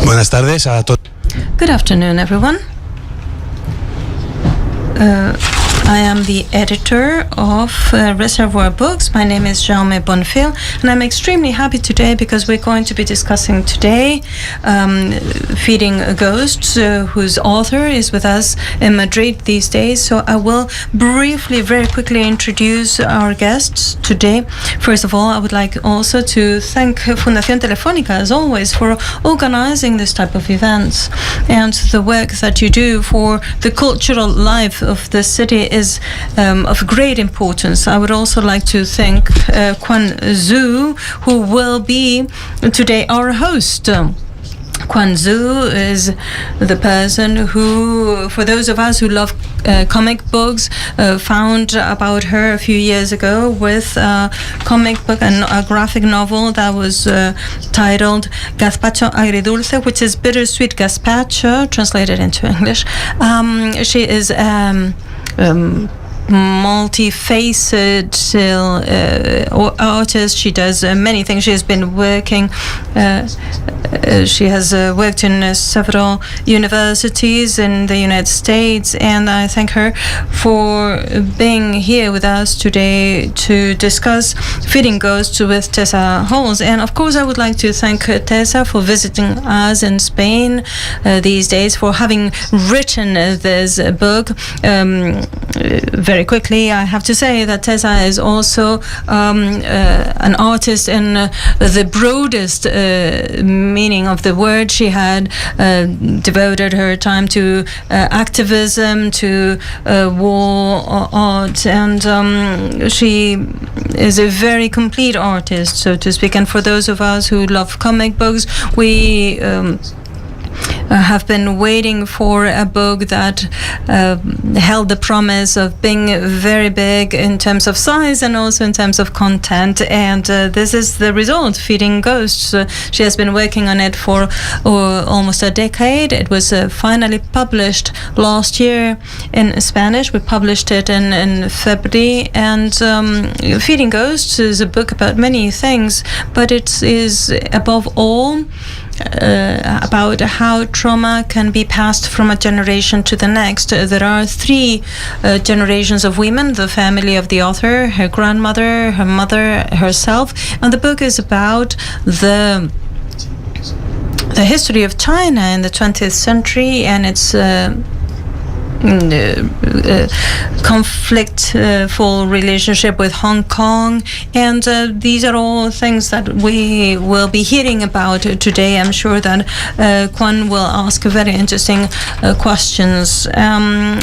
Buenas tardes a todos. Good afternoon, everyone. I am the editor of Reservoir Books. My name is Jaume Bonfill, and I'm extremely happy today because we're going to be discussing today Feeding Ghosts, whose author is with us in Madrid these days. So I will briefly, very quickly introduce our guests today. First of all, I would like also to thank Fundación Telefónica, as always, for organizing this type of events, and the work that you do for the cultural life of the city is of great importance. I would also like to thank Quan Zhou, who will be today our host. Quan Zhou is the person who, for those of us who love comic books, found about her a few years ago with a comic book and a graphic novel that was titled Gazpacho Agridulce, which is bittersweet gazpacho, translated into English. She is multi-faceted artist. She does many things. She has been working she has worked in several universities in the United States, and I thank her for being here with us today to discuss Feeding Ghosts with Tessa Hulls. And of course I would like to thank Tessa for visiting us in Spain these days, for having written this book. Very quickly, I have to say that Tessa is also an artist in the broadest meaning of the word. She had devoted her time to activism, to war art, and she is a very complete artist, so to speak. And for those of us who love comic books, we have been waiting for a book that held the promise of being very big in terms of size and also in terms of content, and this is the result, Feeding Ghosts. She has been working on it for almost a decade. It was finally published last year in Spanish. We published it in February, and Feeding Ghosts is a book about many things, but it is above all about how trauma can be passed from a generation to the next. There are three generations of women: the family of the author, her grandmother, her mother, herself, and the book is about the history of China in the 20th century and its conflictful relationship with Hong Kong, and these are all things that we will be hearing about today. I'm sure that Quan will ask very interesting questions.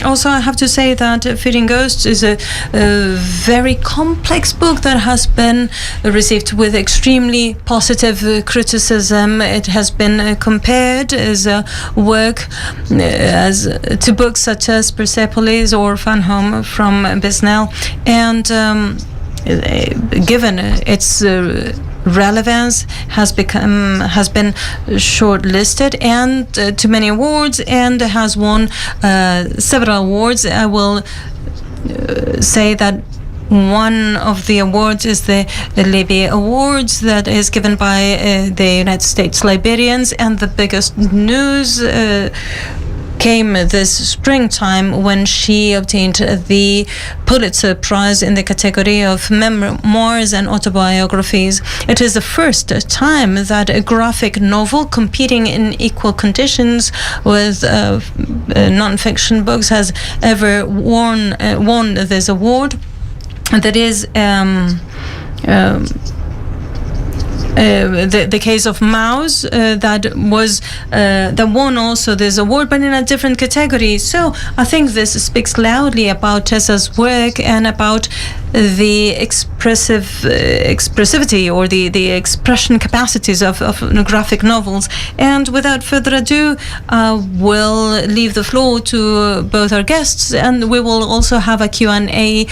Also, I have to say that Feeding Ghosts is a very complex book that has been received with extremely positive criticism. It has been compared as a work to books such as Persepolis or Fan Home from Bisnell, and given its relevance has been shortlisted and to many awards, and has won several awards. I will say that one of the awards is the Libby Awards that is given by the United States Librarians, and the biggest news came this springtime when she obtained the Pulitzer Prize in the category of memoirs and autobiographies. It is the first time that a graphic novel competing in equal conditions with non-fiction books has ever won this award. That is the case of Mouse that won also this award, but in a different category. So I think this speaks loudly about Tessa's work and about the expressivity or the expression capacities of graphic novels. And without further ado, we'll leave the floor to both our guests, and we will also have a Q&A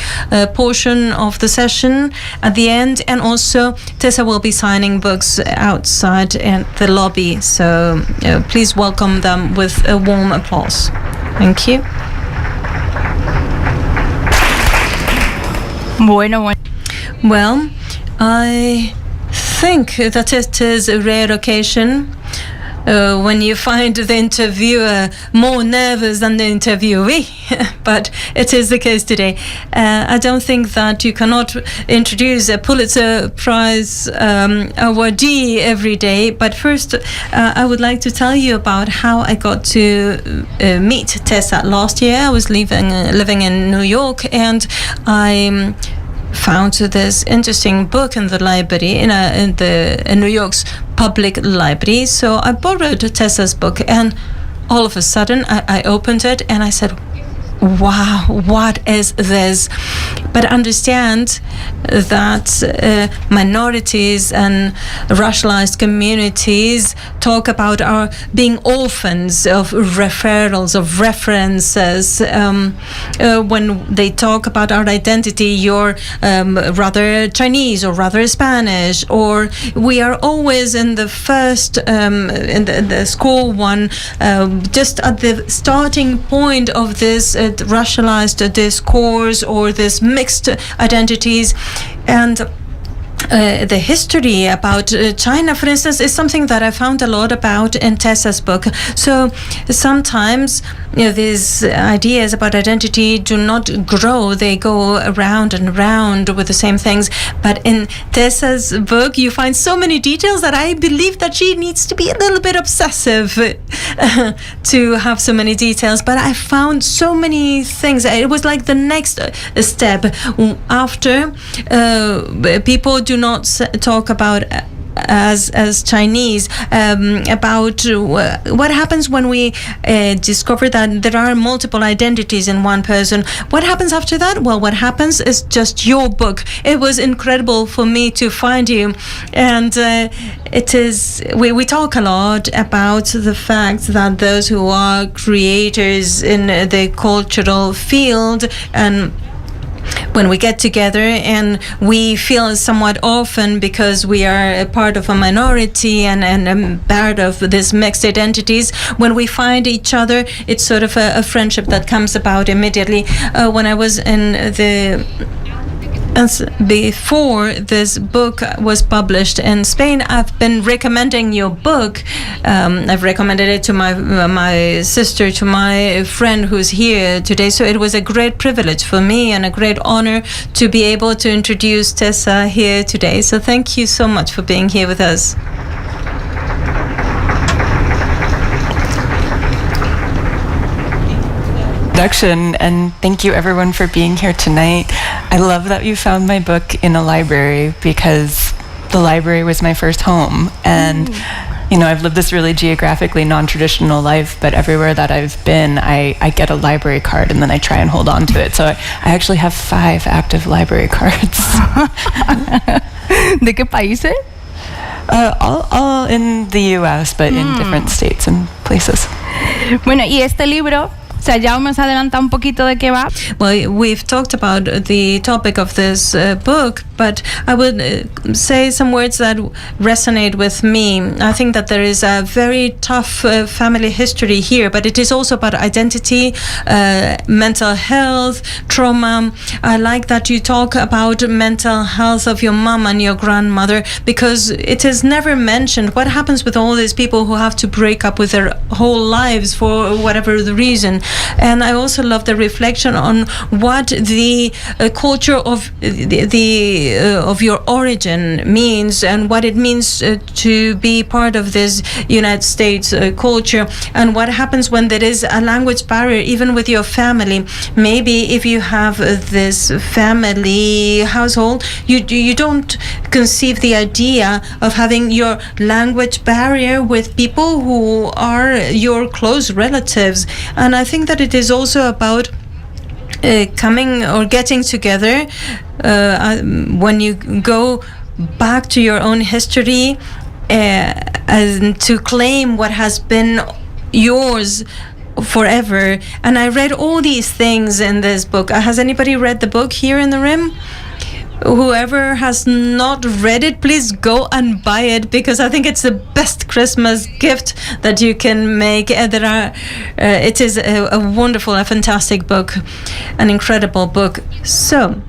portion of the session at the end, and also Tessa will be signing books outside in the lobby, so please welcome them with a warm applause. Thank you. Well, I think that it is a rare occasion when you find the interviewer more nervous than the interviewee, but it is the case today. I don't think that you cannot introduce a Pulitzer Prize awardee every day, but first I would like to tell you about how I got to meet Tessa. Last year I was living in New York, and I found this interesting book in the library in New York's public library. So I borrowed Tessa's book, and all of a sudden I opened it and I said, wow, what is this? But understand that minorities and racialized communities talk about our being orphans of referrals, of references. When they talk about our identity, you're rather Chinese or rather Spanish, or we are always in the first, in the score one, just at the starting point of this racialized discourse or this mixed identities. And the history about China, for instance, is something that I found a lot about in Tessa's book. So sometimes these ideas about identity do not grow, they go around and around with the same things. But in Tessa's book you find so many details that I believe that she needs to be a little bit obsessive to have so many details. But I found so many things. It was like the next step after people do not talk about as Chinese, about what happens when we discover that there are multiple identities in one person. What happens after that? Well, what happens is just your book. It was incredible for me to find you, and it is we talk a lot about the fact that those who are creators in the cultural field, and when we get together and we feel somewhat orphan because we are a part of a minority and part of this mixed identities, when we find each other, it's sort of a friendship that comes about immediately. When I was in the before this book was published in Spain, I've been recommending your book. I've recommended it to my sister, to my friend who's here today. So it was a great privilege for me and a great honor to be able to introduce Tessa here today. So thank you so much for being here with us. And thank you everyone for being here tonight. I love that you found my book in a library, because the library was my first home, and you know, I've lived this really geographically non-traditional life, but everywhere that I've been, I get a library card and then I try and hold on to it. So I actually have 5 active library cards. ¿De qué países? All in the US, but in different states and places. Bueno, y este libro, o sea, ya nos adelanta un poquito de qué va. Well, we've talked about the topic of this book, but I would say some words that resonate with me. I think that there is a very tough family history here, but it is also about identity, mental health, trauma. I like that you talk about mental health of your mom and your grandmother, because it is never mentioned. What happens with all these people who have to break up with their whole lives for whatever the reason? And I also love the reflection on what the culture of of your origin means, and what it means to be part of this United States culture, and what happens when there is a language barrier, even with your family. Maybe if you have this family household, you don't conceive the idea of having your language barrier with people who are your close relatives. And I think that it is also about coming or getting together when you go back to your own history and to claim what has been yours forever. And I read all these things in this book. Has anybody read the book here in the room? Whoever has not read it, please go and buy it, because I think it's the best Christmas gift that you can make. It is a wonderful, a fantastic book, an incredible book. So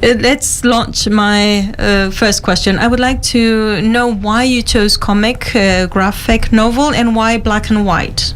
Let's launch my first question. I would like to know why you chose comic, graphic novel, and why black and white.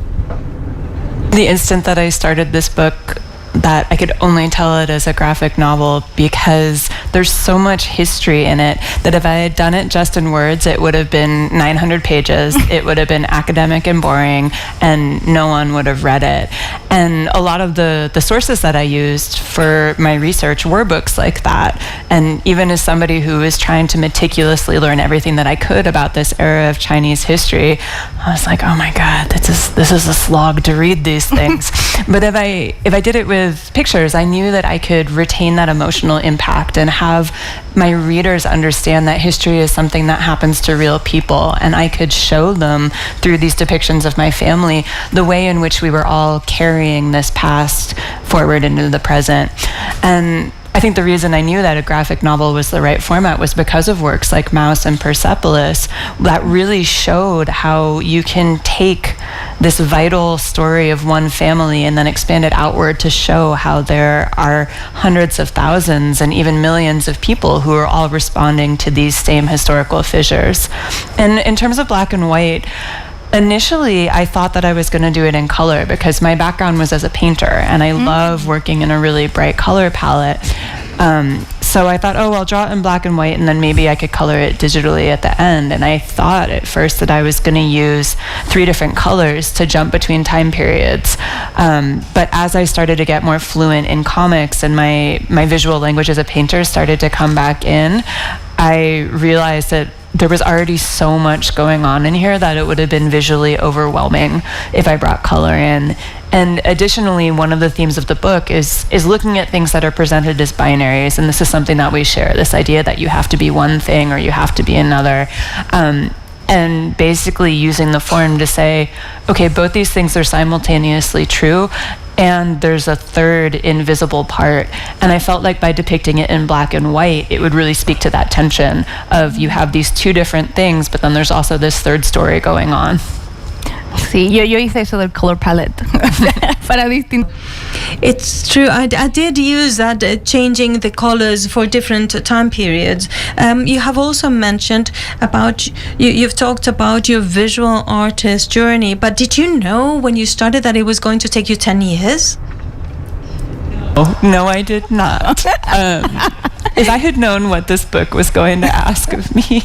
The instant that I started this book, that I could only tell it as a graphic novel because there's so much history in it that if I had done it just in words, it would have been 900 pages. It would have been academic and boring, and no one would have read it. And a lot of the sources that I used for my research were books like that. And even as somebody who was trying to meticulously learn everything that I could about this era of Chinese history, I was like, oh my God, this is a slog to read these things. But if I did it with pictures, I knew that I could retain that emotional impact and have my readers understand that history is something that happens to real people, and I could show them through these depictions of my family the way in which we were all carrying this past forward into the present. And I think the reason I knew that a graphic novel was the right format was because of works like Mouse and Persepolis that really showed how you can take this vital story of one family and then expand it outward to show how there are hundreds of thousands and even millions of people who are all responding to these same historical fissures. And in terms of black and white, initially, I thought that I was going to do it in color because my background was as a painter, and I love working in a really bright color palette. So I thought, I'll draw it in black and white, and then maybe I could color it digitally at the end. And I thought at first that I was going to use 3 different colors to jump between time periods. But as I started to get more fluent in comics and my visual language as a painter started to come back in, I realized that there was already so much going on in here that it would have been visually overwhelming if I brought color in. And additionally, one of the themes of the book is looking at things that are presented as binaries, and this is something that we share, this idea that you have to be one thing or you have to be another. And basically using the form to say, okay, both these things are simultaneously true, and there's a third invisible part. And I felt like by depicting it in black and white, it would really speak to that tension of you have these 2 different things, but then there's also this third story going on. Sí, yo hice eso del color palette para distintos. It's true. I did use that, changing the colors for different time periods. You have also mentioned about you've talked about your visual artist journey, but did you know when you started that it was going to take you 10 years? No, I did not. If I had known what this book was going to ask of me,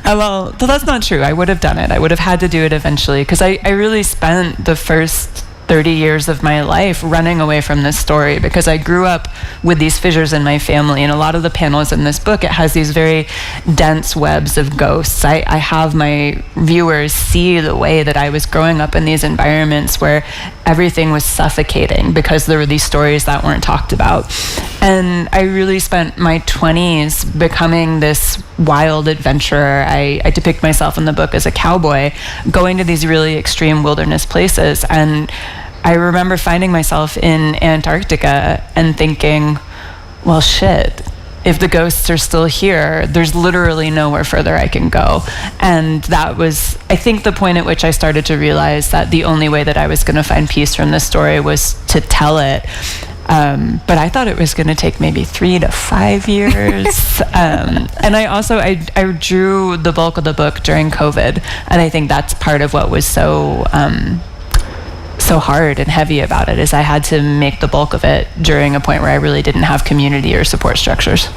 well, that's not true. I would have done it. I would have had to do it eventually because I really spent the first 30 years of my life running away from this story because I grew up with these fissures in my family, and a lot of the panels in this book, it has these very dense webs of ghosts. I have my viewers see the way that I was growing up in these environments where everything was suffocating because there were these stories that weren't talked about. And I really spent my 20s becoming this wild adventurer. I depict myself in the book as a cowboy going to these really extreme wilderness places. And I remember finding myself in Antarctica and thinking, well, shit, if the ghosts are still here, there's literally nowhere further I can go. And that was, I think, the point at which I started to realize that the only way that I was going to find peace from this story was to tell it. But I thought it was going to take maybe 3 to 5 years. And I drew the bulk of the book during COVID. And I think that's part of what was so hard and heavy about it, is I had to make the bulk of it during a point where I really didn't have community or support structures.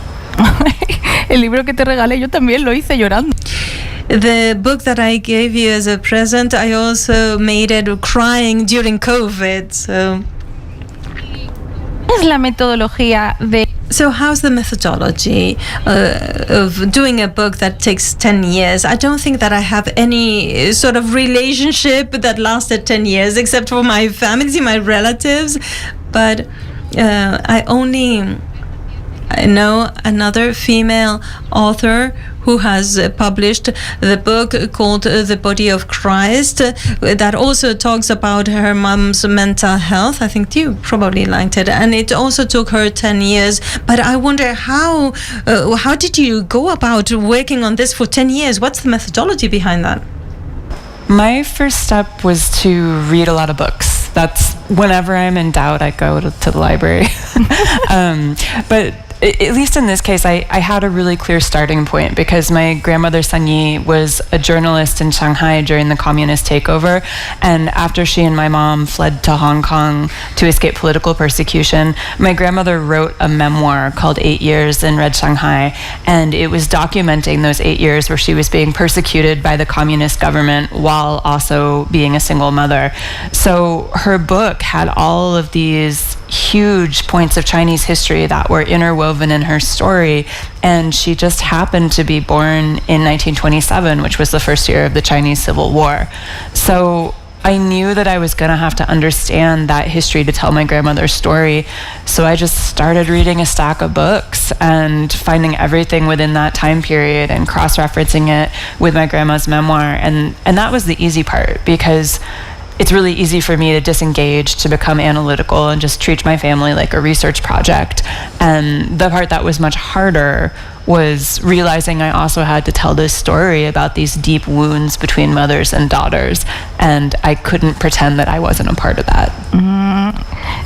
El libro que te regalé yo también lo hice llorando. The book that I gave you as a present, I also made it crying during COVID. So Es la metodología de. So how's the methodology of doing a book that takes 10 years? I don't think that I have any sort of relationship that lasted 10 years, except for my family, my relatives. But I only know another female author who has published the book called The Body of Christ, that also talks about her mom's mental health. I think you probably liked it. And it also took her 10 years. But I wonder how did you go about working on this for 10 years? What's the methodology behind that? My first step was to read a lot of books. That's whenever I'm in doubt, I go to the library. But at least in this case, I had a really clear starting point because my grandmother Sanyi was a journalist in Shanghai during the communist takeover, and after she and my mom fled to Hong Kong to escape political persecution, my grandmother wrote a memoir called 8 Years in Red Shanghai, and it was documenting those 8 years where she was being persecuted by the communist government while also being a single mother. So her book had all of these huge points of Chinese history that were interwoven in her story, and she just happened to be born in 1927, which was the first year of the Chinese Civil War. So I knew that I was going to have to understand that history to tell my grandmother's story. So I just started reading a stack of books and finding everything within that time period and cross-referencing it with my grandma's memoir. And that was the easy part, because it's really easy for me to disengage, to become analytical and just treat my family like a research project. And the part that was much harder was realizing I also had to tell this story about these deep wounds between mothers and daughters, and I couldn't pretend that I wasn't a part of that.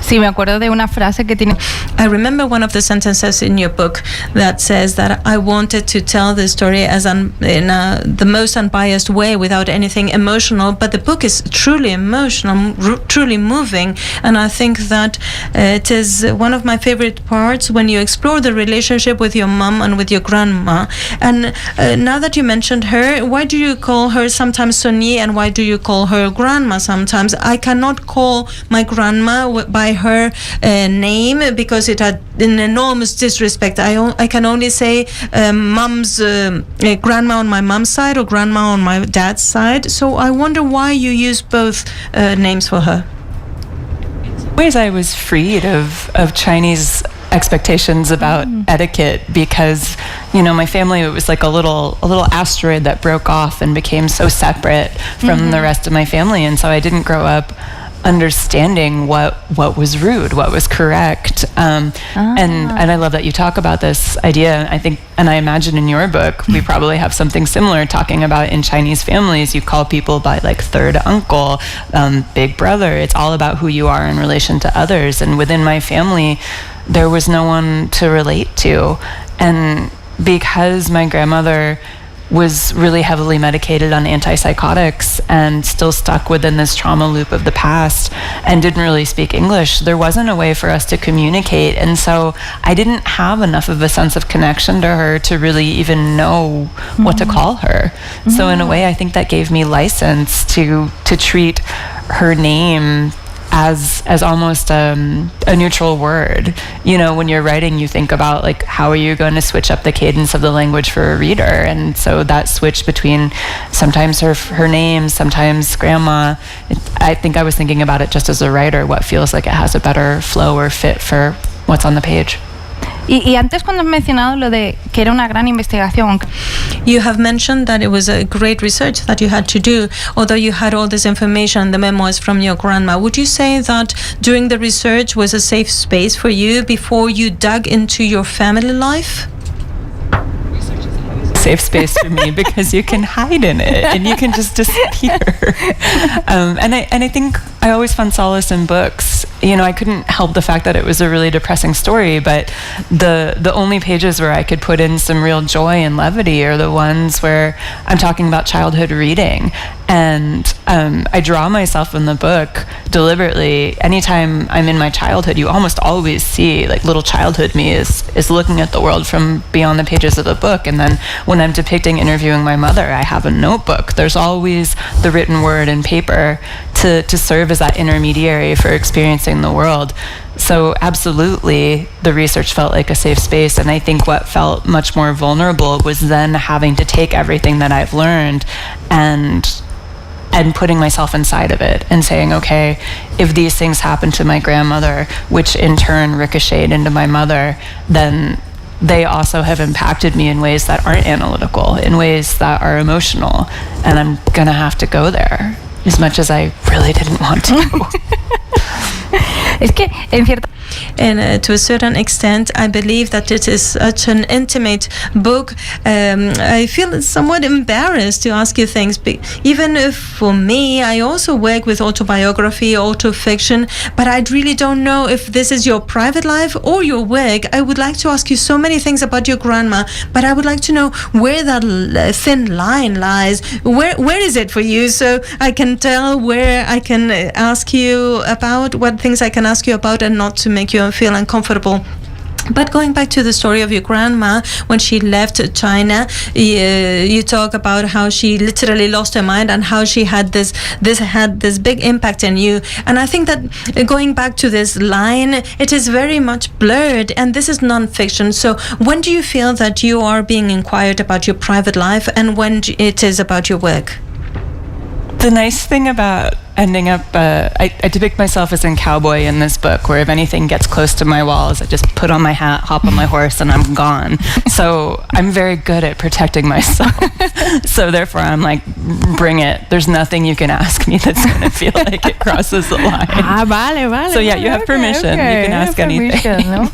Sí, me acuerdo de una frase que tiene. I remember one of the sentences in your book that says that I wanted to tell the story as in the most unbiased way, without anything emotional, but the book is truly emotional, truly moving, and I think that it is one of my favorite parts when you explore the relationship with your mom and with your grandma. And now that you mentioned her, why do you call her sometimes Sonny, and why do you call her grandma sometimes? I cannot call my grandma by her name because it had an enormous disrespect. I can only say mom's grandma on my mom's side or grandma on my dad's side. So I wonder why you use both names for her. Ways I was freed of Chinese expectations about etiquette, because my family, it was like a little asteroid that broke off and became so separate from the rest of my family, and so I didn't grow up understanding what was rude, what was correct, and I love that you talk about this idea. I think, and I imagine in your book we probably have something similar, talking about in Chinese families you call people by like third uncle, big brother. It's all about who you are in relation to others, and within my family there was no one to relate to. And because my grandmother was really heavily medicated on antipsychotics and still stuck within this trauma loop of the past and didn't really speak English, there wasn't a way for us to communicate. And so I didn't have enough of a sense of connection to her to really even know what to call her. So in a way, I think that gave me license to treat her name as almost a neutral word. When you're writing, you think about like, how are you going to switch up the cadence of the language for a reader? And so that switch between sometimes her name, sometimes grandma, I think I was thinking about it just as a writer, what feels like it has a better flow or fit for what's on the page. Y antes, cuando has mencionado lo de que era una gran investigación, you have mentioned that it was a great research that you had to do, although you had all this information, the memoirs from your grandma. Would you say that doing the research was a safe space for you before you dug into your family life? Safe space for me because you can hide in it and you can just disappear. And I think I always found solace in books. I couldn't help the fact that it was a really depressing story, but the only pages where I could put in some real joy and levity are the ones where I'm talking about childhood reading. And I draw myself in the book deliberately. Anytime I'm in my childhood, you almost always see like little childhood me is looking at the world from beyond the pages of the book. And then when I'm depicting interviewing my mother, I have a notebook. There's always the written word and paper to serve as that intermediary for experiencing the world. So absolutely, the research felt like a safe space, and I think what felt much more vulnerable was then having to take everything that I've learned and putting myself inside of it and saying, okay, if these things happened to my grandmother, which in turn ricocheted into my mother, then they also have impacted me in ways that aren't analytical, in ways that are emotional, and I'm gonna have to go there, as much as I really didn't want to. Es que, en cierta... and to a certain extent, I believe that it is such an intimate book. I feel somewhat embarrassed to ask you things, even if for me, I also work with autobiography, autofiction, but I really don't know if this is your private life or your work. I would like to ask you so many things about your grandma, but I would like to know where that thin line lies. Where is it for you, so I can tell where I can ask you about, what things I can ask you about, and not to make you feel uncomfortable. But going back to the story of your grandma, when she left China, you talk about how she literally lost her mind and how she had this big impact on you. And I think that going back to this line, it is very much blurred, and this is non-fiction. So when do you feel that you are being inquired about your private life, and when it is about your work? The nice thing about ending up, I depict myself as a cowboy in this book, where if anything gets close to my walls, I just put on my hat, hop on my horse, and I'm gone. So I'm very good at protecting myself. So therefore, I'm like, bring it. There's nothing you can ask me that's going to feel like it crosses the line. Vale. So yeah, you have permission. You can ask anything. ¿No?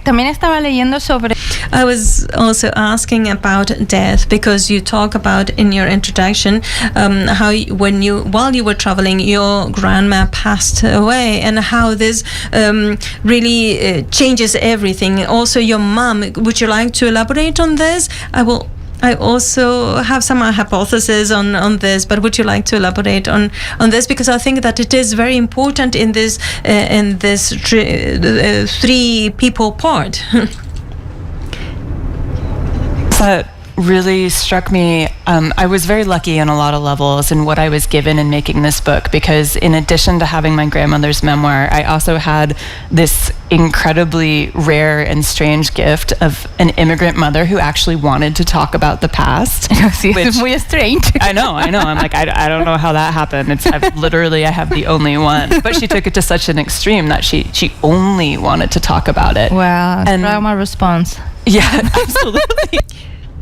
También estaba leyendo sobre... I was also asking about death, because you talk about in your introduction how while you were traveling, your grandma passed away, and how this really changes everything. Also, your mom. Would you like to elaborate on this? I also have some hypotheses on this, but would you like to elaborate on this? Because I think that it is very important in this three people part. That really struck me. I was very lucky on a lot of levels in what I was given in making this book, because in addition to having my grandmother's memoir, I also had this incredibly rare and strange gift of an immigrant mother who actually wanted to talk about the past. Which is muy strange. I know. I'm like, I don't know how that happened. I have the only one. But she took it to such an extreme that she only wanted to talk about it. Wow, trauma response. Yeah, absolutely.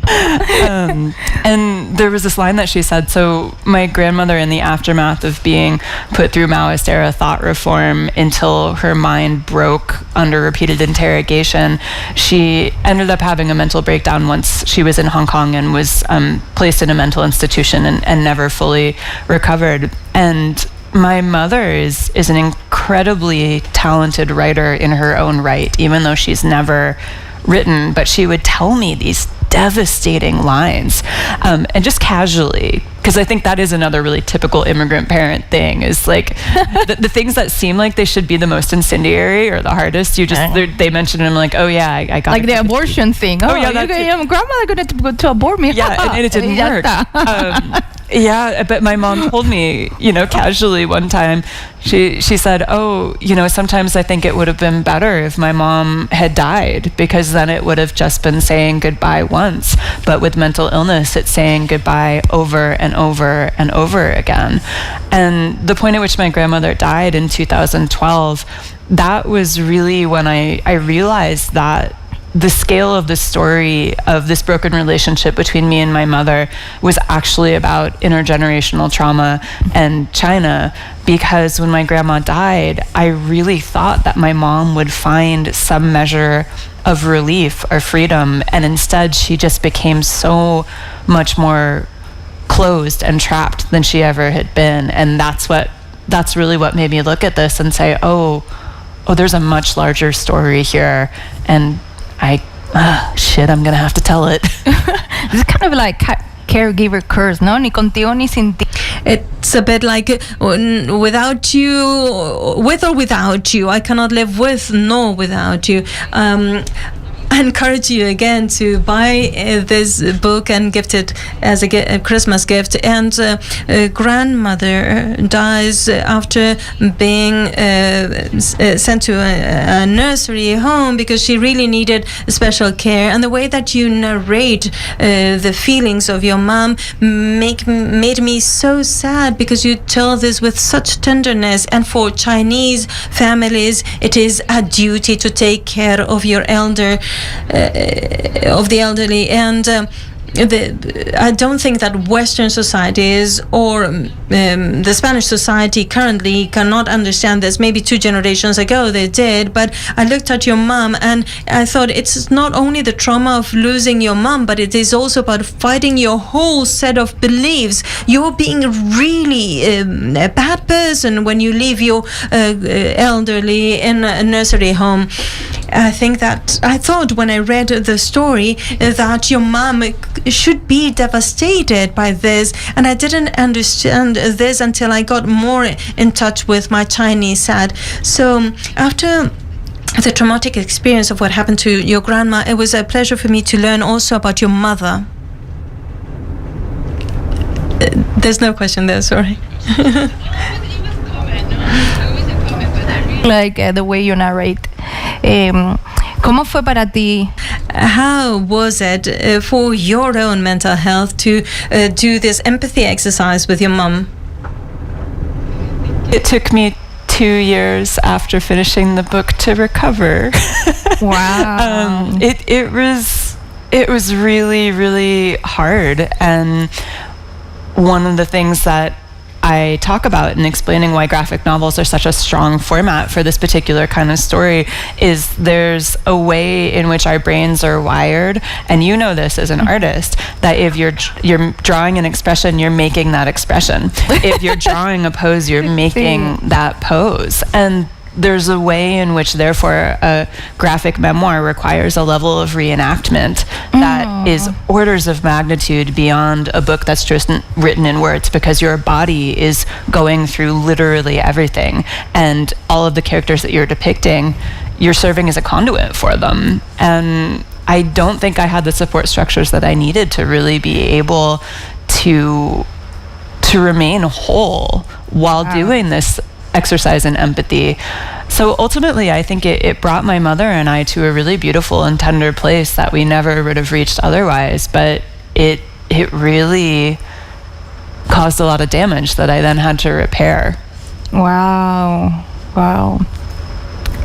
And there was this line that she said, so my grandmother, in the aftermath of being put through Maoist era thought reform until her mind broke under repeated interrogation, she ended up having a mental breakdown once she was in Hong Kong and was placed in a mental institution and never fully recovered. And my mother is an incredibly talented writer in her own right, even though she's never written, but she would tell me these devastating lines, and just casually, because I think that is another really typical immigrant parent thing, is like the things that seem like they should be the most incendiary or the hardest, they mention them like, oh yeah, I got like the abortion thing. Oh yeah, grandmother going to go to abort me. Yeah, and it didn't work. Yeah, but my mom told me, casually one time, she said, oh, sometimes I think it would have been better if my mom had died, because then it would have just been saying goodbye once. But with mental illness, it's saying goodbye over and over and over again. And the point at which my grandmother died in 2012, that was really when I realized that the scale of the story of this broken relationship between me and my mother was actually about intergenerational trauma and China, because when my grandma died, I really thought that my mom would find some measure of relief or freedom, and instead she just became so much more closed and trapped than she ever had been. And that's really what made me look at this and say, oh, there's a much larger story here, and I'm gonna have to tell it. This is kind of like caregiver curse, no? Ni contigo ni sin ti. It's a bit like without you, with or without you. I cannot live with nor without you. I encourage you again to buy this book and gift it as a Christmas gift. And grandmother dies after being sent to a nursery home because she really needed special care. And the way that you narrate the feelings of your mom made me so sad, because you tell this with such tenderness. And for Chinese families, it is a duty to take care of your of the elderly, and I don't think that Western societies or the Spanish society currently cannot understand this. Maybe 2 generations ago they did, but I looked at your mom and I thought it's not only the trauma of losing your mom, but it is also about fighting your whole set of beliefs. You're being really a bad person when you leave your elderly in a nursery home. I thought when I read the story that your mom should be devastated by this, and I didn't understand this until I got more in touch with my Chinese dad. So after the traumatic experience of what happened to your grandma, it was a pleasure for me to learn also about your mother. There's no question there, sorry. Like the way you narrate. ¿Cómo fue para ti? How was it for your own mental health to do this empathy exercise with your mum? It took me 2 years after finishing the book to recover. Wow. It was really, really hard, and one of the things that I talk about in explaining why graphic novels are such a strong format for this particular kind of story is there's a way in which our brains are wired, and you know this as an artist, that if you're drawing an expression, you're making that expression. If you're drawing a pose, you're making that pose. And there's a way in which, therefore, a graphic memoir requires a level of reenactment that is orders of magnitude beyond a book that's just written in words, because your body is going through literally everything, and all of the characters that you're depicting, you're serving as a conduit for them. And I don't think I had the support structures that I needed to really be able to remain whole while doing this exercise in empathy. So ultimately, I think it brought my mother and I to a really beautiful and tender place that we never would have reached otherwise. But it really caused a lot of damage that I then had to repair. Wow.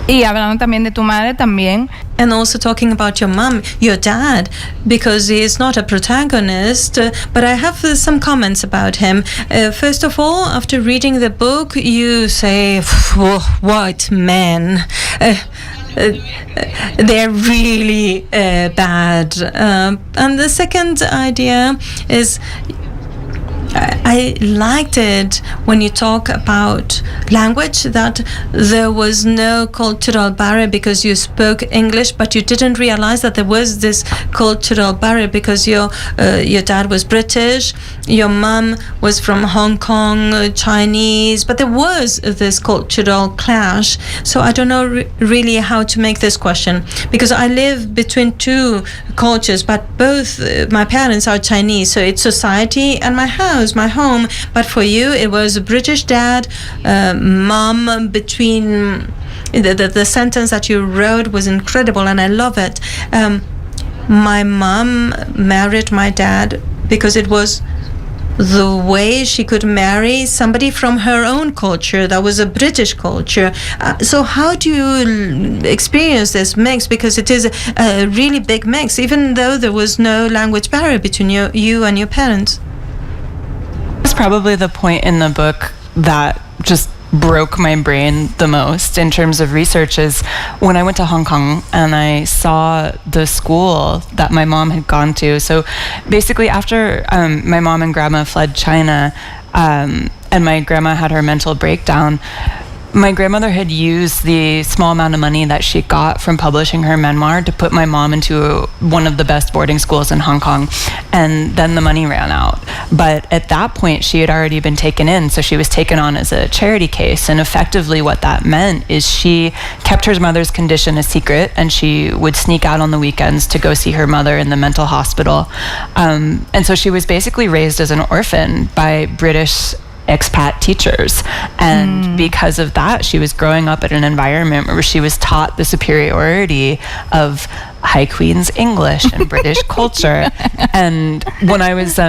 Y hablando también de tu madre también. And also talking about your mom, your dad, because he is not a protagonist, but I have some comments about him. First of all, after reading the book, you say, white men. They're really bad. And the second idea is, I liked it when you talk about language, that there was no cultural barrier because you spoke English, but you didn't realize that there was this cultural barrier because your dad was British, your mom was from Hong Kong, Chinese, but there was this cultural clash. So I don't know really how to make this question, because I live between 2 cultures, but both my parents are Chinese, so it's society and my house, my home. But for you, it was a British dad, mom. Between the sentence that you wrote was incredible, and I love it. My mom married my dad because it was the way she could marry somebody from her own culture that was a British culture. So how do you experience this mix? Because it is a really big mix, even though there was no language barrier between you and your parents. It's probably the point in the book that just broke my brain the most in terms of research is when I went to Hong Kong and I saw the school that my mom had gone to. So basically after my mom and grandma fled China and my grandma had her mental breakdown, my grandmother had used the small amount of money that she got from publishing her memoir to put my mom into one of the best boarding schools in Hong Kong, and then the money ran out. But at that point, she had already been taken in, so she was taken on as a charity case, and effectively what that meant is she kept her mother's condition a secret, and she would sneak out on the weekends to go see her mother in the mental hospital. And so she was basically raised as an orphan by British expat teachers, and because of that she was growing up in an environment where she was taught the superiority of High Queen's English and British culture. And when I was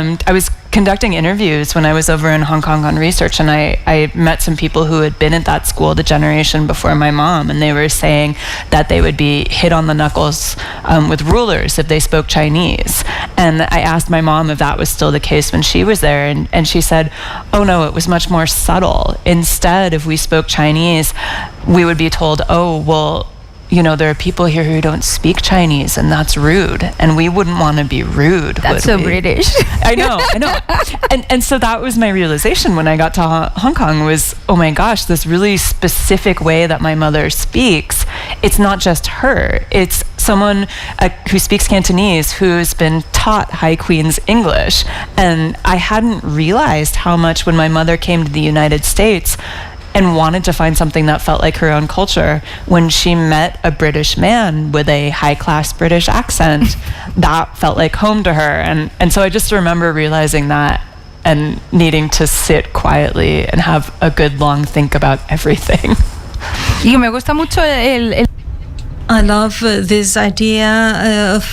conducting interviews when I was over in Hong Kong on research, and I met some people who had been at that school the generation before my mom, and they were saying that they would be hit on the knuckles with rulers if they spoke Chinese. And I asked my mom if that was still the case when she was there, and she said, oh no, it was much more subtle. Instead, if we spoke Chinese, we would be told, oh, well, you know, there are people here who don't speak Chinese, and that's rude, and we wouldn't want to be rude. That's so British. I know. And so that was my realization when I got to Hong Kong was, oh my gosh, this really specific way that my mother speaks, it's not just her. It's someone who speaks Cantonese who's been taught High Queen's English. And I hadn't realized how much when my mother came to the United States and wanted to find something that felt like her own culture, when she met a British man with a high-class British accent, that felt like home to her. And so I just remember realizing that and needing to sit quietly and have a good long think about everything. Y me gusta mucho el I love this idea of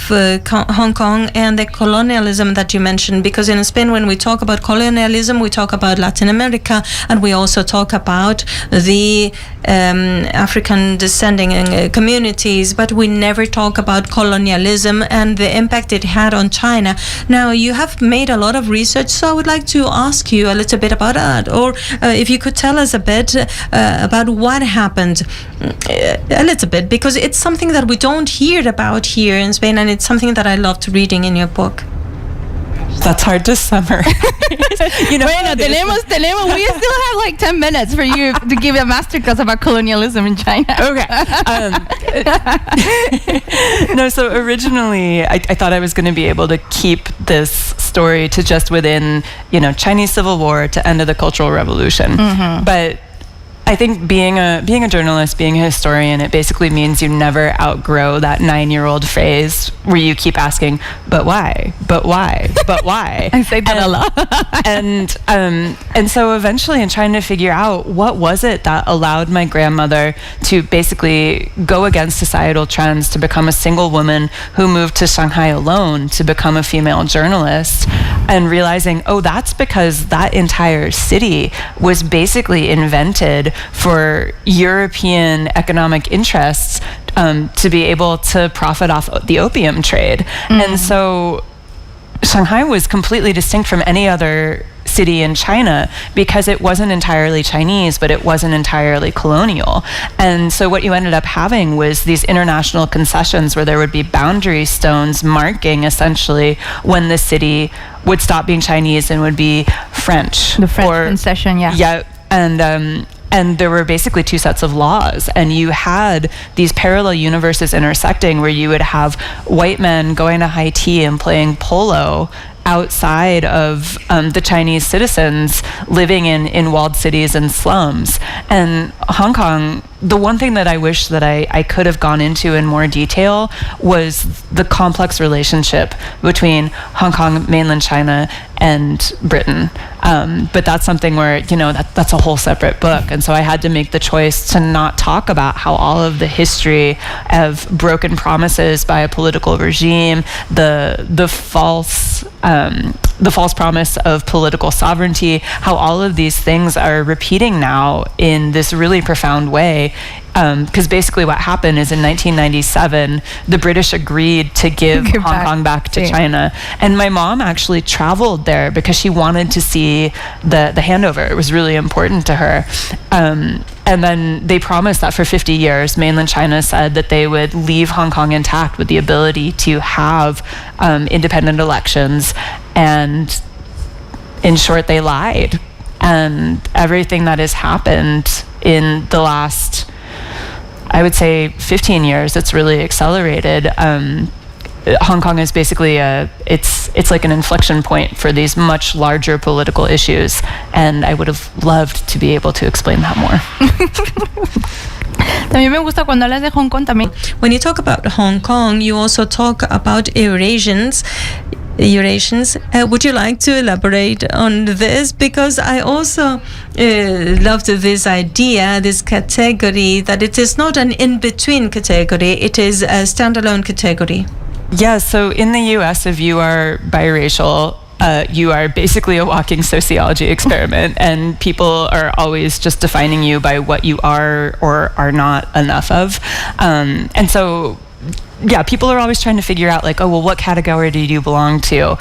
Hong Kong and the colonialism that you mentioned, because in Spain, when we talk about colonialism, we talk about Latin America, and we also talk about the African descending communities, but we never talk about colonialism and the impact it had on China. Now, you have made a lot of research, so I would like to ask you a little bit about that, or if you could tell us a bit about what happened, a little bit, because it's something that we don't hear about here in Spain, and it's something that I loved reading in your book. That's hard to summarize. You know, bueno, tenemos, we still have like 10 minutes for you to give a masterclass about colonialism in China. Okay. No, so originally I thought I was going to be able to keep this story to just within, you know, Chinese Civil War to end of the Cultural Revolution. Mm-hmm. But I think being a journalist, being a historian, it basically means you never outgrow that 9-year-old phase where you keep asking, but why? But why? But why? I say that a lot. And so eventually in trying to figure out what was it that allowed my grandmother to basically go against societal trends, to become a single woman who moved to Shanghai alone to become a female journalist, and realizing, oh, that's because that entire city was basically invented for European economic interests to be able to profit off the opium trade. Mm. And so Shanghai was completely distinct from any other city in China because it wasn't entirely Chinese, but it wasn't entirely colonial. And so what you ended up having was these international concessions where there would be boundary stones marking essentially when the city would stop being Chinese and would be French. The French concession, yeah. Yeah, and there were basically two sets of laws, and you had these parallel universes intersecting where you would have white men going to high tea and playing polo outside of the Chinese citizens living in walled cities and slums. And Hong Kong, the one thing that I wish that I could have gone into in more detail was the complex relationship between Hong Kong, mainland China, and Britain. But that's something where, you know, that's a whole separate book. And so I had to make the choice to not talk about how all of the history of broken promises by a political regime, the false promise of political sovereignty, how all of these things are repeating now in this really profound way. Because basically what happened is in 1997, the British agreed to give Hong Kong back to China. And my mom actually traveled there because she wanted to see the handover. It was really important to her. And then they promised that for 50 years, mainland China said that they would leave Hong Kong intact with the ability to have independent elections. And in short, they lied. And everything that has happened in the last, I would say 15 years, it's really accelerated. Hong Kong is basically it's like an inflection point for these much larger political issues, and I would have loved to be able to explain that more. También me gusta cuando hablas de Hong Kong también. When you talk about Hong Kong, you also talk about Eurasians. Would you like to elaborate on this? Because I also loved this idea, this category, that it is not an in-between category, it is a standalone category. Yeah, so in the US, if you are biracial, you are basically a walking sociology experiment, and people are always just defining you by what you are or are not enough of. And so, yeah, people are always trying to figure out, like, oh, well, what category do you belong to?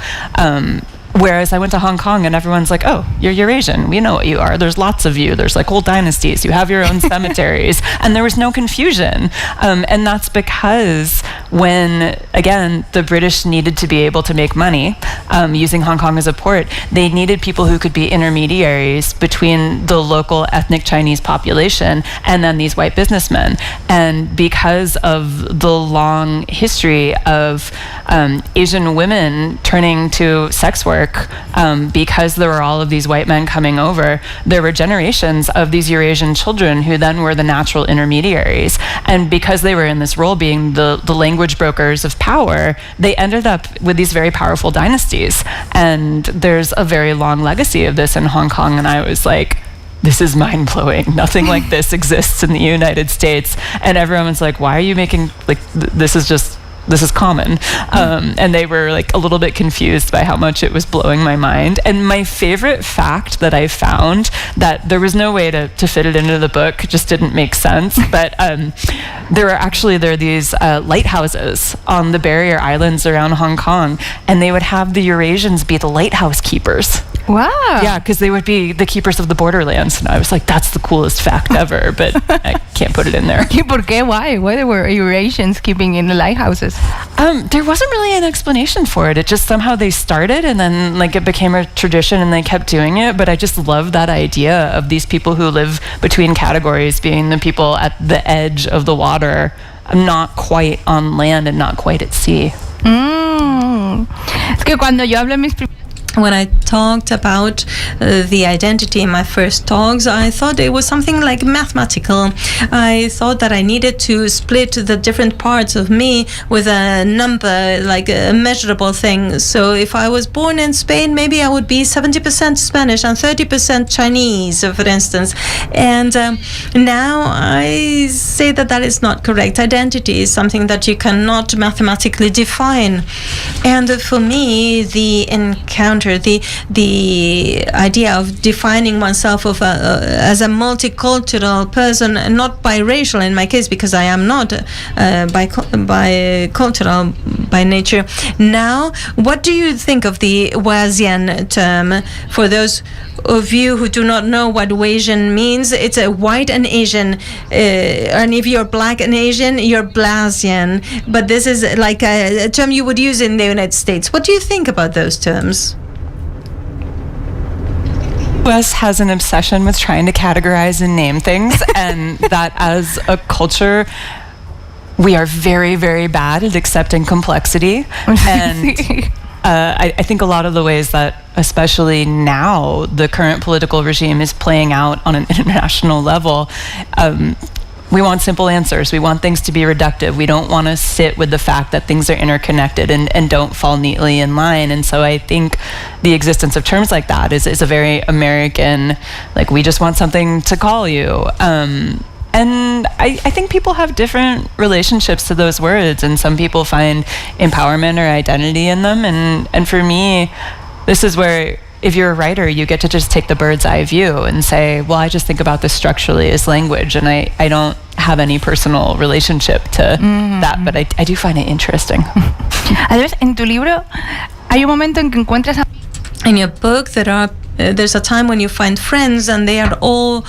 Whereas I went to Hong Kong and everyone's like, oh, you're Eurasian. We know what you are. There's lots of you. There's like whole dynasties. You have your own cemeteries. And there was no confusion. And that's because when, again, the British needed to be able to make money using Hong Kong as a port, they needed people who could be intermediaries between the local ethnic Chinese population and then these white businessmen. And because of the long history of Asian women turning to sex work, because there were all of these white men coming over, there were generations of these Eurasian children who then were the natural intermediaries. And because they were in this role being the language brokers of power, they ended up with these very powerful dynasties. And there's a very long legacy of this in Hong Kong. And I was like, this is mind-blowing. Nothing like this exists in the United States. And everyone was like, why are you making, like, this is common. And they were like a little bit confused by how much it was blowing my mind. And my favorite fact that I found, that there was no way to fit it into the book, just didn't make sense, but there are these lighthouses on the barrier islands around Hong Kong, and they would have the Eurasians be the lighthouse keepers. Wow. Yeah, because they would be the keepers of the borderlands. And I was like, that's the coolest fact ever, but I can't put it in there. ¿Por qué? Why? Why there were Eurasians keeping in the lighthouses? There wasn't really an explanation for it. It just somehow they started, and then like it became a tradition and they kept doing it. But I just love that idea of these people who live between categories being the people at the edge of the water, not quite on land and not quite at sea. Es que cuando yo hablo en mis when I talked about the identity in my first talks, I thought it was something like mathematical. I thought that I needed to split the different parts of me with a number, like a measurable thing. So if I was born in Spain, maybe I would be 70% Spanish and 30% Chinese, for instance. And now I say that that is not correct. Identity is something that you cannot mathematically define. And for me, the encounter, the idea of defining oneself as a multicultural person, not biracial in my case, because I am not bicultural by nature. Now, what do you think of the Wasian term? For those of you who do not know what Wasian means, it's a white and Asian, and if you're black and Asian, you're Blasian. But this is like a term you would use in the United States. What do you think about those terms? US has an obsession with trying to categorize and name things, and that as a culture, we are very, very bad at accepting complexity. And I think a lot of the ways that, especially now, the current political regime is playing out on an international level, we want simple answers. We want things to be reductive. We don't want to sit with the fact that things are interconnected and don't fall neatly in line. And so I think the existence of terms like that is a very American, like, we just want something to call you. And I think people have different relationships to those words, and some people find empowerment or identity in them. And for me, this is where, if you're a writer, you get to just take the bird's eye view and say, well, I just think about this structurally as language, and I don't have any personal relationship to that, but I do find it interesting. Además, en tu libro hay un momento en que encuentras in your book there's a time when you find friends, and they are all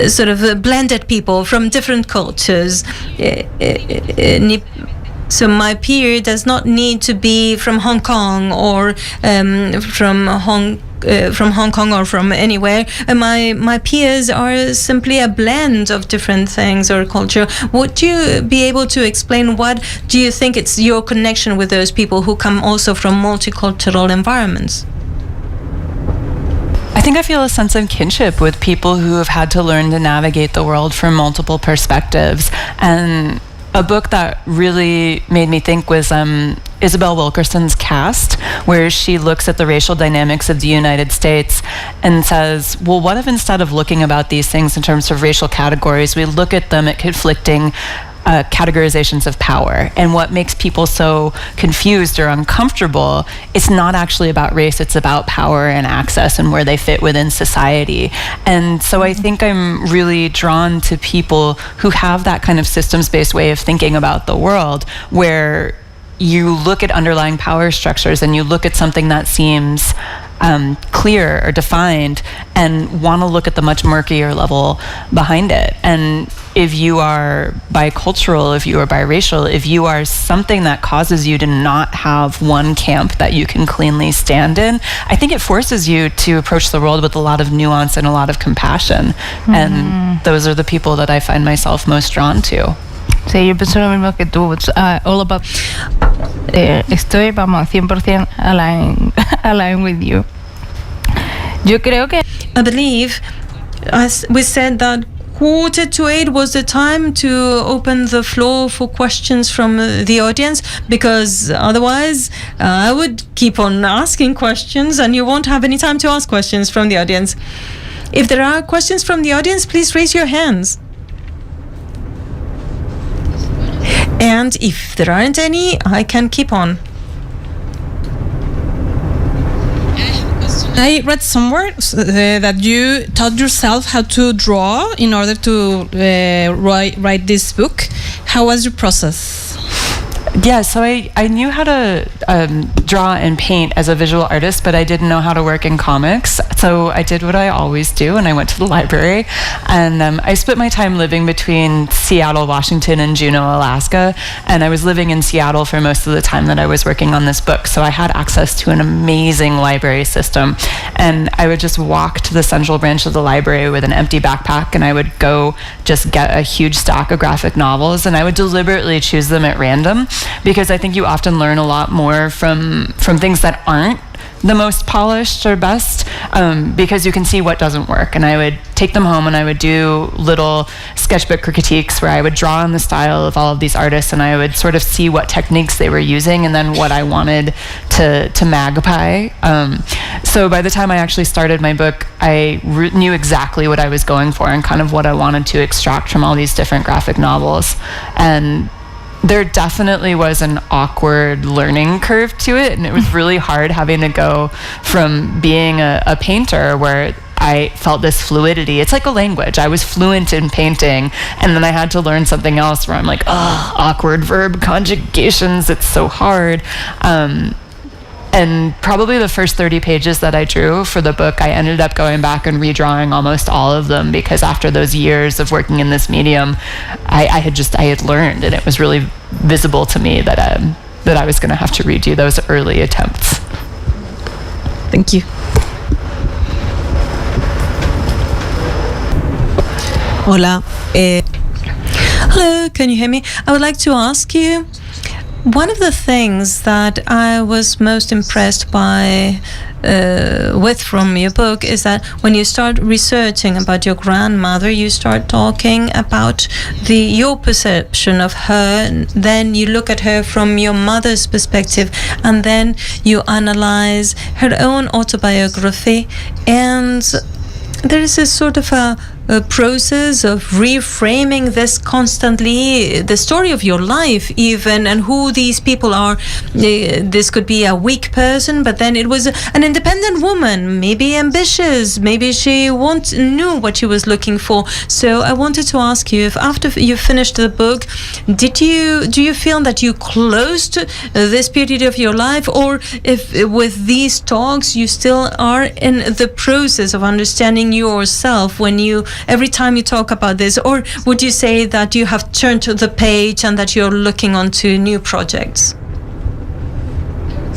sort of blended people from different cultures. So my peer does not need to be from Hong Kong or from Hong Kong or from anywhere. My peers are simply a blend of different things or culture. Would you be able to explain what do you think it's your connection with those people who come also from multicultural environments? I think I feel a sense of kinship with people who have had to learn to navigate the world from multiple perspectives. And a book that really made me think was Isabel Wilkerson's Caste, where she looks at the racial dynamics of the United States and says, well, what if instead of looking about these things in terms of racial categories, we look at them at conflicting categorizations of power. And what makes people so confused or uncomfortable, it's not actually about race, it's about power and access and where they fit within society. And so I think I'm really drawn to people who have that kind of systems-based way of thinking about the world, where you look at underlying power structures and you look at something that seems clear or defined and want to look at the much murkier level behind it. And if you are bicultural, if you are biracial, if you are something that causes you to not have one camp that you can cleanly stand in, I think it forces you to approach the world with a lot of nuance and a lot of compassion. And those are the people that I find myself most drawn to. Sí, yo pienso lo mismo que tú. It's all about... estoy, vamos, 100% align with you. Yo creo que... I believe, as we said, that 7:45 was the time to open the floor for questions from the audience, because otherwise I would keep on asking questions and you won't have any time to ask questions from the audience. If there are questions from the audience, please raise your hands. And if there aren't any, I can keep on. I read somewhere that you taught yourself how to draw in order to write this book. How was your process? Yeah, so I knew how to draw and paint as a visual artist, but I didn't know how to work in comics. So I did what I always do, and I went to the library. And I split my time living between Seattle, Washington, and Juneau, Alaska. And I was living in Seattle for most of the time that I was working on this book. So I had access to an amazing library system. And I would just walk to the central branch of the library with an empty backpack, and I would go just get a huge stack of graphic novels, and I would deliberately choose them at random, because I think you often learn a lot more from things that aren't the most polished or best, because you can see what doesn't work. And I would take them home and I would do little sketchbook critiques where I would draw on the style of all of these artists, and I would sort of see what techniques they were using and then what I wanted to magpie. So by the time I actually started my book, I knew exactly what I was going for and kind of what I wanted to extract from all these different graphic novels. And there definitely was an awkward learning curve to it, and it was really hard having to go from being a painter where I felt this fluidity. It's like a language. I was fluent in painting, and then I had to learn something else where I'm like, oh, awkward verb conjugations, it's so hard. And probably the first 30 pages that I drew for the book, I ended up going back and redrawing almost all of them, because after those years of working in this medium, I had learned, and it was really visible to me that I was going to have to redo those early attempts. Thank you. Hola. Hello, can you hear me? I would like to ask you, one of the things that I was most impressed by with from your book is that when you start researching about your grandmother, you start talking about your perception of her, and then you look at her from your mother's perspective, and then you analyze her own autobiography, and there is a sort of a process of reframing this constantly, the story of your life even, and who these people are. This could be a weak person, but then it was an independent woman, maybe ambitious, maybe she knew what she was looking for. So I wanted to ask you, if after you finished the book, do you feel that you closed this period of your life, or if with these talks you still are in the process of understanding yourself every time you talk about this, or would you say that you have turned to the page and that you're looking onto new projects?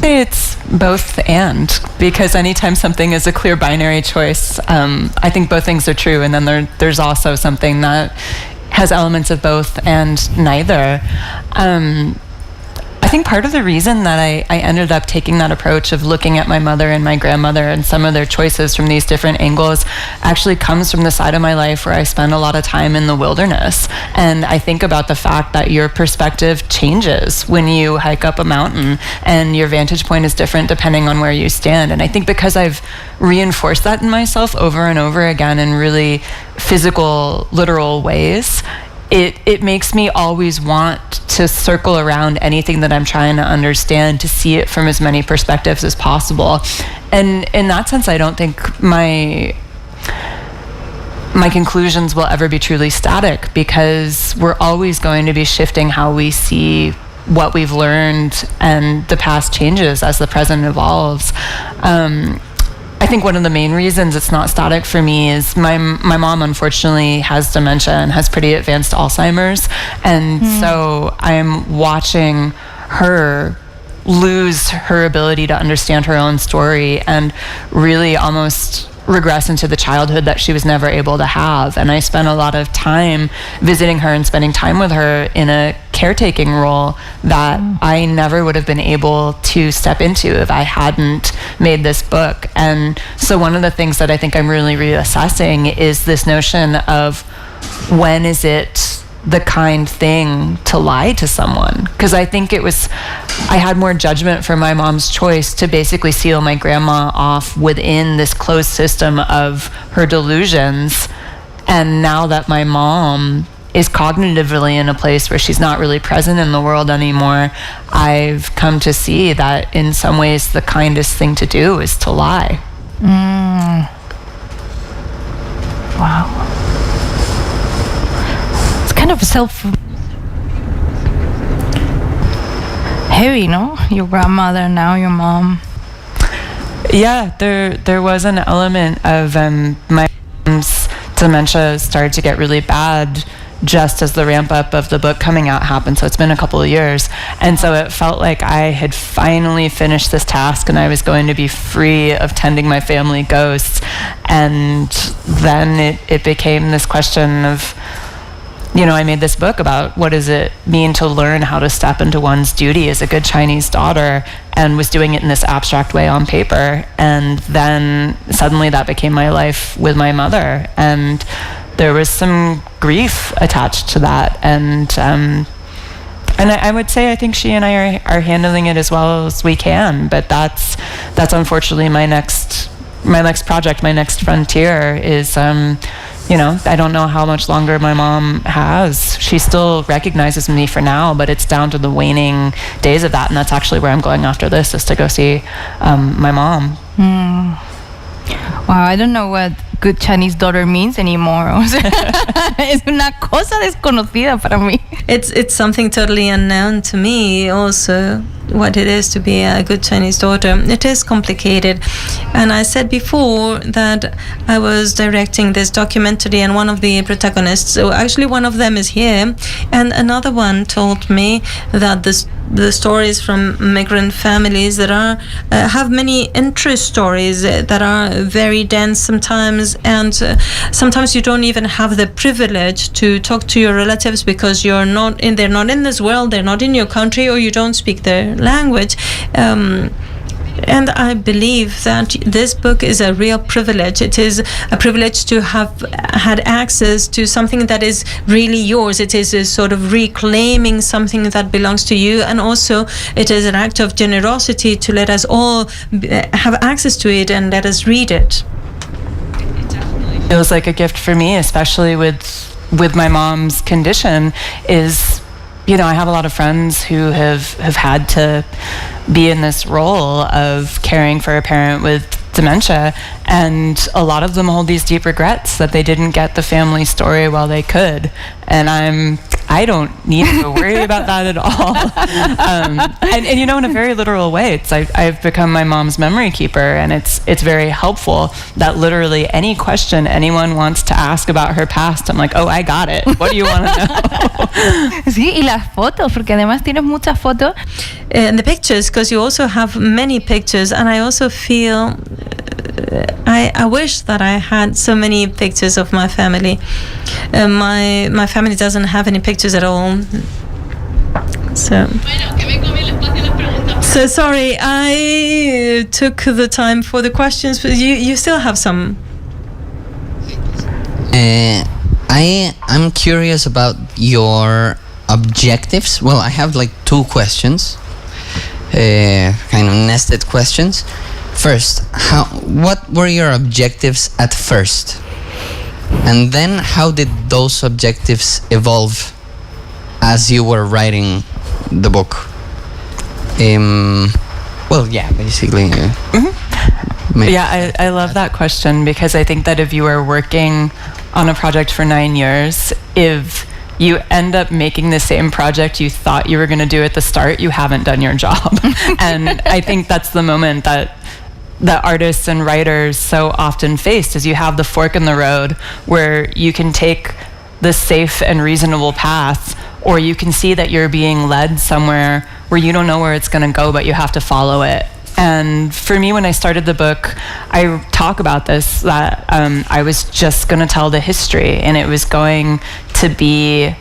It's both and, because anytime something is a clear binary choice, I think both things are true, and then there's also something that has elements of both and neither. I think part of the reason that I ended up taking that approach of looking at my mother and my grandmother and some of their choices from these different angles actually comes from the side of my life where I spend a lot of time in the wilderness. And I think about the fact that your perspective changes when you hike up a mountain, and your vantage point is different depending on where you stand. And I think because I've reinforced that in myself over and over again in really physical, literal ways, it makes me always want to circle around anything that I'm trying to understand, to see it from as many perspectives as possible. And in that sense, I don't think my conclusions will ever be truly static, because we're always going to be shifting how we see what we've learned, and the past changes as the present evolves. I think one of the main reasons it's not static for me is my mom unfortunately has dementia and has pretty advanced Alzheimer's, and so I'm watching her lose her ability to understand her own story and really almost regress into the childhood that she was never able to have. And I spent a lot of time visiting her and spending time with her in a caretaking role that I never would have been able to step into if I hadn't made this book. And so one of the things that I think I'm really reassessing is this notion of, when is it the kind thing to lie to someone? Because I think I had more judgment for my mom's choice to basically seal my grandma off within this closed system of her delusions. And now that my mom is cognitively in a place where she's not really present in the world anymore, I've come to see that in some ways the kindest thing to do is to lie. Wow. Kind of heavy, no? Your grandmother, now your mom. Yeah, there was an element of my mom's dementia started to get really bad just as the ramp up of the book coming out happened. So it's been a couple of years, and so it felt like I had finally finished this task and I was going to be free of tending my family ghosts. And then it became this question of, I made this book about what does it mean to learn how to step into one's duty as a good Chinese daughter, and was doing it in this abstract way on paper. And then suddenly that became my life with my mother, and there was some grief attached to that. And I would say I think she and I are handling it as well as we can, but that's unfortunately my next project, my next frontier is I don't know how much longer my mom has. She still recognizes me for now, but it's down to the waning days of that, and that's actually where I'm going after this, is to go see my mom. Wow, I don't know what good Chinese daughter means anymore. Es una cosa desconocida para mí. It's something totally unknown to me also, what it is to be a good Chinese daughter. It is complicated. And I said before that I was directing this documentary, and one of the protagonists, so actually one of them is here, and another one told me that the stories from migrant families that are have many interest stories that are very dense sometimes, and sometimes you don't even have the privilege to talk to your relatives because they're not in this world, they're not in your country, or you don't speak their language. And I believe that this book is a real privilege. It is a privilege to have had access to something that is really yours. It is a sort of reclaiming something that belongs to you, and also it is an act of generosity to let us all have access to it and let us read it. It definitely feels like a gift for me, especially with my mom's condition, is I have a lot of friends who have had to be in this role of caring for a parent with dementia, and a lot of them hold these deep regrets that they didn't get the family story while they could. And I don't need to worry about that at all. And in a very literal way, I've become my mom's memory keeper, and it's very helpful that literally any question anyone wants to ask about her past, I'm like, oh, I got it. What do you want to know? Sí, y las fotos, porque además tienes muchas fotos. And the pictures, because you also have many pictures, and I also feel I wish that I had so many pictures of my family. My family doesn't have any pictures at all. So sorry, I took the time for the questions, but you still have some. I'm curious about your objectives. Well, I have like two questions, kind of nested questions. First, what were your objectives at first? And then how did those objectives evolve as you were writing the book? Basically. Yeah, I love that question, because I think that if you are working on a project for 9 years, if you end up making the same project you thought you were going to do at the start, you haven't done your job. And I think that's the moment that artists and writers so often faced, is you have the fork in the road where you can take the safe and reasonable path, or you can see that you're being led somewhere where you don't know where it's going to go, but you have to follow it. And for me, when I started the book, I talk about this, that I was just going to tell the history, and it was going to be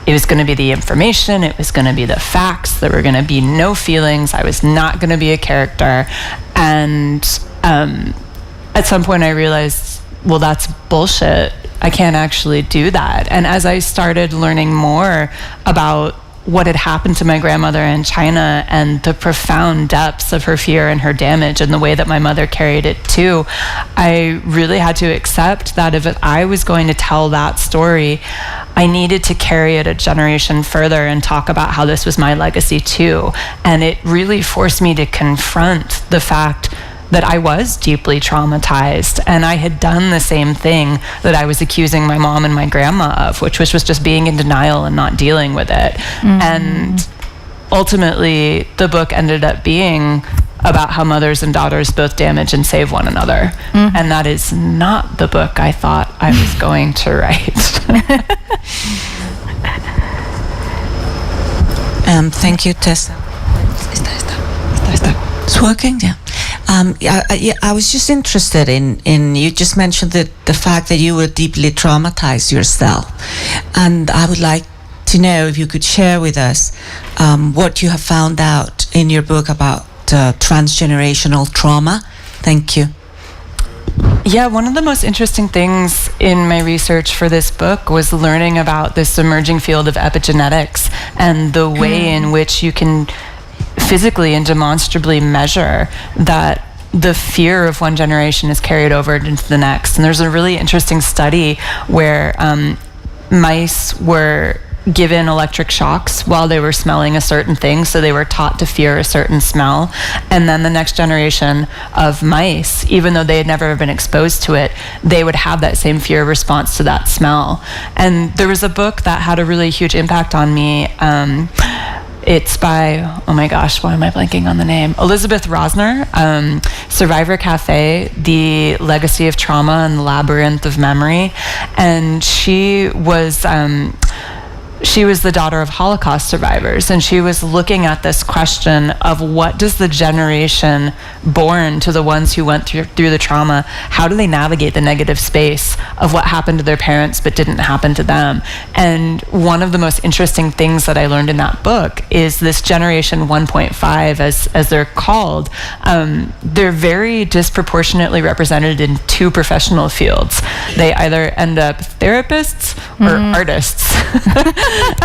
the information, it was going to be the facts, there were going to be no feelings, I was not going to be a character. And at some point I realized, well, that's bullshit. I can't actually do that. And as I started learning more about what had happened to my grandmother in China and the profound depths of her fear and her damage and the way that my mother carried it too, I really had to accept that if I was going to tell that story, I needed to carry it a generation further and talk about how this was my legacy too. And it really forced me to confront the fact that I was deeply traumatized, and I had done the same thing that I was accusing my mom and my grandma of, which was just being in denial and not dealing with it. Mm-hmm. And ultimately, the book ended up being about how mothers and daughters both damage and save one another. Mm-hmm. And that is not the book I thought I was going to write. Thank you, Tessa. It's working, yeah. I was just interested in you just mentioned the fact that you were deeply traumatized yourself, and I would like to know if you could share with us what you have found out in your book about transgenerational trauma. Thank you. Yeah, one of the most interesting things in my research for this book was learning about this emerging field of epigenetics and the way in which you can physically and demonstrably measure that the fear of one generation is carried over into the next. And there's a really interesting study where mice were given electric shocks while they were smelling a certain thing, so they were taught to fear a certain smell. And then the next generation of mice, even though they had never been exposed to it, they would have that same fear response to that smell. And there was a book that had a really huge impact on me. It's by, oh my gosh, why am I blanking on the name? Elizabeth Rosner, Survivor Cafe, The Legacy of Trauma and the Labyrinth of Memory. And she was the daughter of Holocaust survivors, and she was looking at this question of what does the generation born to the ones who went through the trauma, how do they navigate the negative space of what happened to their parents but didn't happen to them? And one of the most interesting things that I learned in that book is this generation 1.5, as they're called, they're very disproportionately represented in two professional fields. They either end up therapists or artists.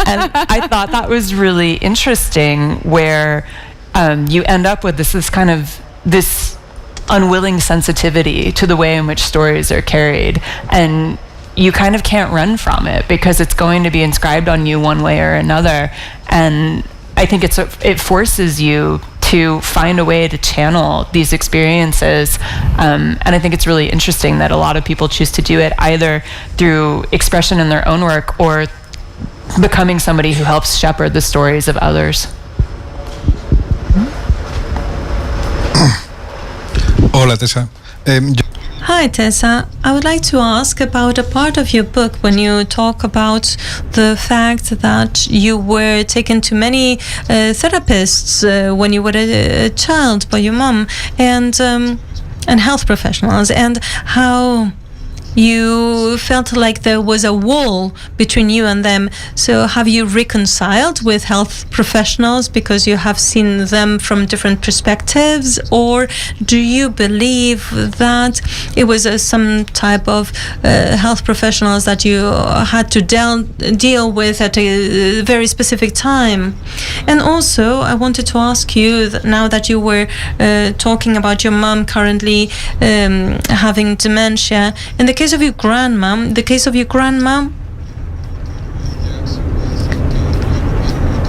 And I thought that was really interesting, where you end up with this kind of this unwilling sensitivity to the way in which stories are carried, and you kind of can't run from it because it's going to be inscribed on you one way or another. And I think it forces you to find a way to channel these experiences, and I think it's really interesting that a lot of people choose to do it either through expression in their own work or becoming somebody who helps shepherd the stories of others. Hola, Tessa. Hi, Tessa. I would like to ask about a part of your book when you talk about the fact that you were taken to many therapists when you were a child by your mom and health professionals, and how you felt like there was a wall between you and them. So have you reconciled with health professionals because you have seen them from different perspectives, or do you believe that it was some type of health professionals that you had to deal with at a very specific time? And also I wanted to ask you, now that you were talking about your mom currently having dementia, in the case case of your grandma,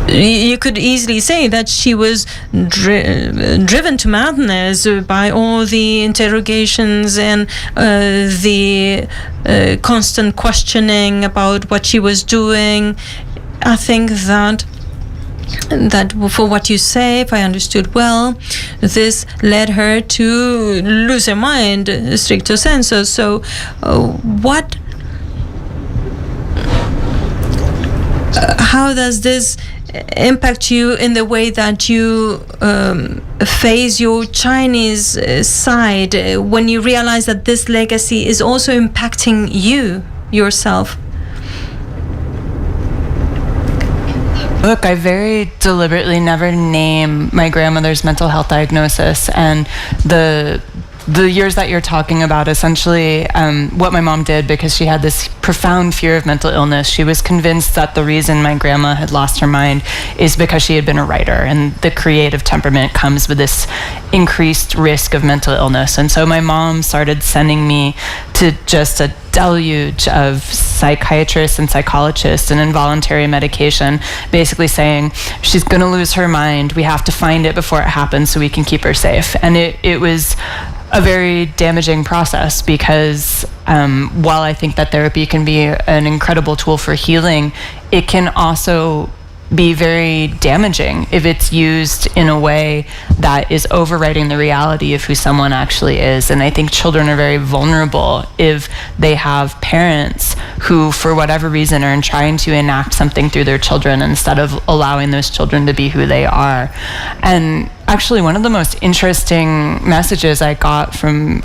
you could easily say that she was driven to madness by all the interrogations and the constant questioning about what she was doing. I think that for what you say, if I understood well, this led her to lose her mind, stricto sensu. So how does this impact you in the way that you face your Chinese side when you realize that this legacy is also impacting you yourself? Look, I very deliberately never name my grandmother's mental health diagnosis, and the years that you're talking about, essentially what my mom did, because she had this profound fear of mental illness. She was convinced that the reason my grandma had lost her mind is because she had been a writer, and the creative temperament comes with this increased risk of mental illness. And so my mom started sending me to just a deluge of psychiatrists and psychologists and involuntary medication, basically saying she's going to lose her mind. We have to find it before it happens so we can keep her safe. And it was a very damaging process, because while I think that therapy can be an incredible tool for healing, it can also be very damaging if it's used in a way that is overwriting the reality of who someone actually is. And I think children are very vulnerable if they have parents who, for whatever reason, are trying to enact something through their children instead of allowing those children to be who they are. And actually, one of the most interesting messages I got from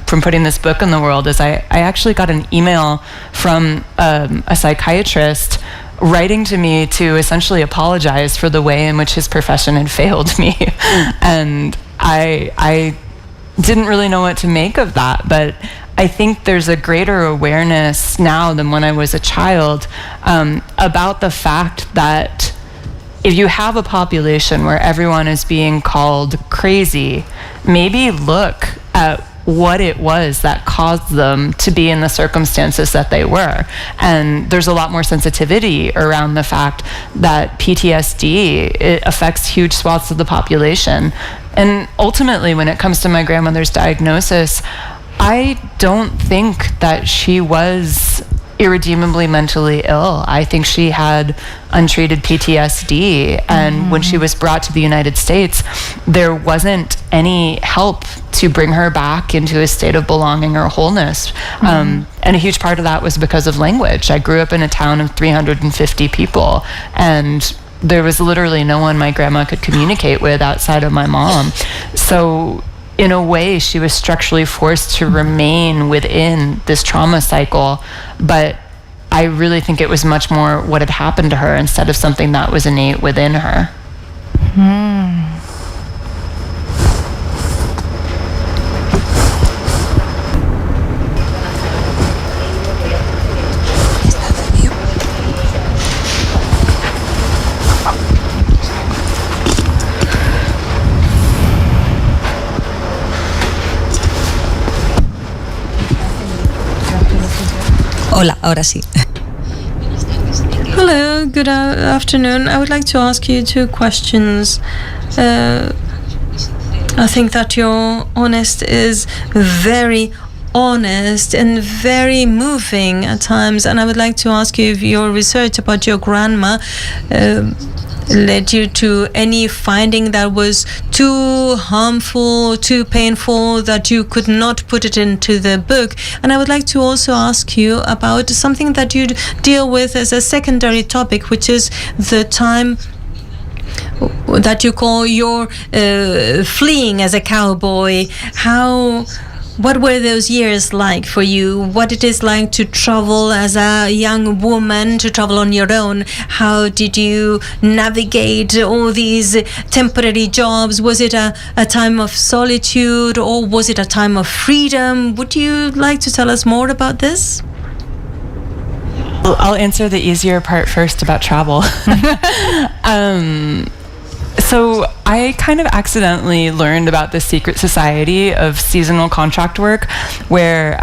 putting this book in the world is I actually got an email from a psychiatrist writing to me to essentially apologize for the way in which his profession had failed me. And I didn't really know what to make of that, but I think there's a greater awareness now than when I was a child about the fact that if you have a population where everyone is being called crazy, maybe look at what it was that caused them to be in the circumstances that they were. And there's a lot more sensitivity around the fact that PTSD, it affects huge swaths of the population. And ultimately, when it comes to my grandmother's diagnosis, I don't think that she was irredeemably mentally ill. I think she had untreated PTSD, and when she was brought to the United States, there wasn't any help to bring her back into a state of belonging or wholeness. And a huge part of that was because of language. I grew up in a town of 350 people, and there was literally no one my grandma could communicate with outside of my mom. So in a way, she was structurally forced to remain within this trauma cycle, but I really think it was much more what had happened to her instead of something that was innate within her. Hola, ahora sí. Hello, good afternoon. I would like to ask you two questions. I think that your honest is very honest and very moving at times, and I would like to ask you if your research about your grandma led you to any finding that was too harmful, too painful, that you could not put it into the book. And I would like to also ask you about something that you deal with as a secondary topic, which is the time that you call your fleeing as a cowboy. What were those years like for you? What it is like to travel as a young woman, to travel on your own? How did you navigate all these temporary jobs? Was it a time of solitude, or was it a time of freedom? Would you like to tell us more about this? I'll answer the easier part first about travel. So I kind of accidentally learned about this secret society of seasonal contract work where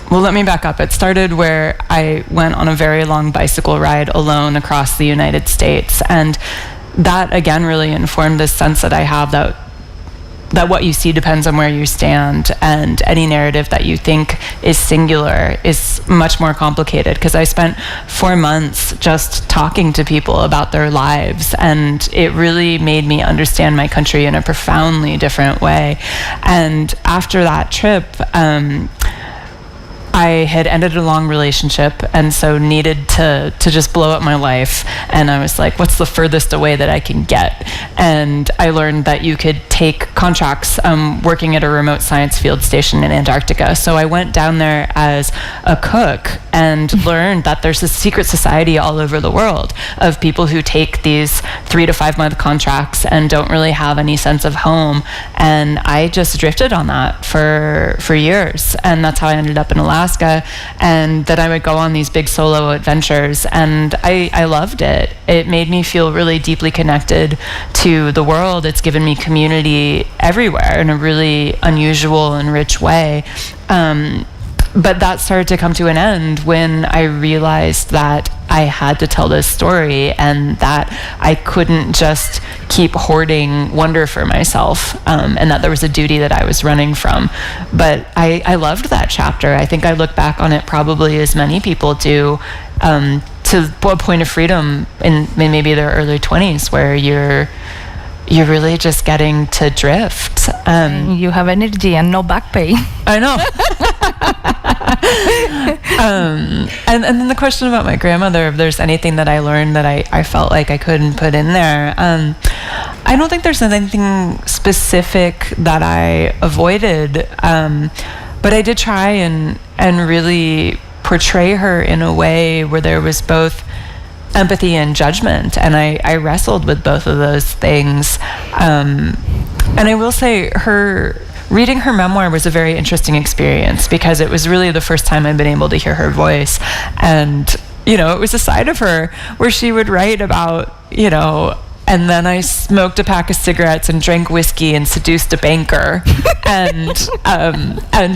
well, let me back up. It started where I went on a very long bicycle ride alone across the United States. And that, again, really informed this sense that I have that what you see depends on where you stand, and any narrative that you think is singular is much more complicated, because I spent 4 months just talking to people about their lives, and it really made me understand my country in a profoundly different way. And after that trip, I had ended a long relationship, and so needed to just blow up my life. And I was like, what's the furthest away that I can get? And I learned that you could take contracts working at a remote science field station in Antarctica. So I went down there as a cook and learned that there's a secret society all over the world of people who take these 3 to 5 month contracts and don't really have any sense of home. And I just drifted on that for years. And that's how I ended up in Alaska. And then I would go on these big solo adventures, and I loved it. It made me feel really deeply connected to the world. It's given me community everywhere in a really unusual and rich way. But that started to come to an end when I realized that I had to tell this story, and that I couldn't just keep hoarding wonder for myself, and that there was a duty that I was running from. But I loved that chapter. I think I look back on it probably as many people do, to a point of freedom in maybe their early 20s, where you're really just getting to drift. You have energy and no back pay. I know. And then the question about my grandmother, if there's anything that I learned that I felt like I couldn't put in there, I don't think there's anything specific that I avoided, but I did try and really portray her in a way where there was both empathy and judgment, and I wrestled with both of those things. And I will say, reading her memoir was a very interesting experience, because it was really the first time I'd been able to hear her voice. And, it was a side of her where she would write about, and then I smoked a pack of cigarettes and drank whiskey and seduced a banker, and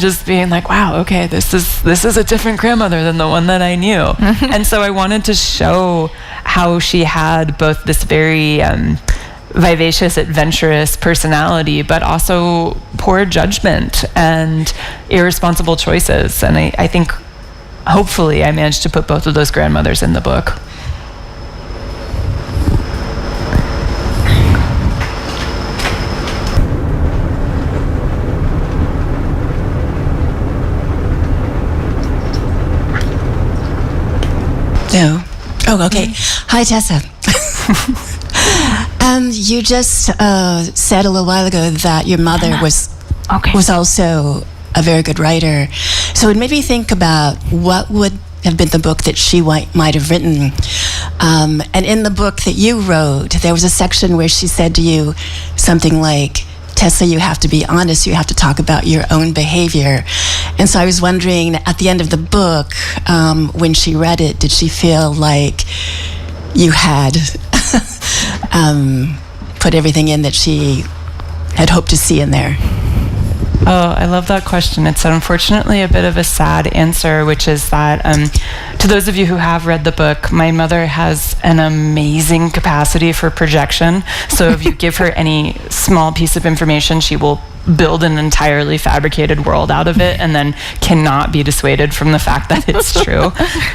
just being like, wow, okay, this is a different grandmother than the one that I knew. And so I wanted to show how she had both this very vivacious, adventurous personality, but also poor judgment and irresponsible choices. And I think, hopefully, I managed to put both of those grandmothers in the book. No. Oh, okay. Hi, Tessa. You just said a little while ago that your mother was also a very good writer. So it made me think about what would have been the book that she might have written. And in the book that you wrote, there was a section where she said to you something like, Tessa, you have to be honest, you have to talk about your own behavior. And so I was wondering, at the end of the book, when she read it, did she feel like you had put everything in that she had hoped to see in there? Oh, I love that question. It's unfortunately a bit of a sad answer, which is that to those of you who have read the book, my mother has an amazing capacity for projection. So if you give her any small piece of information, she will build an entirely fabricated world out of it and then cannot be dissuaded from the fact that it's true.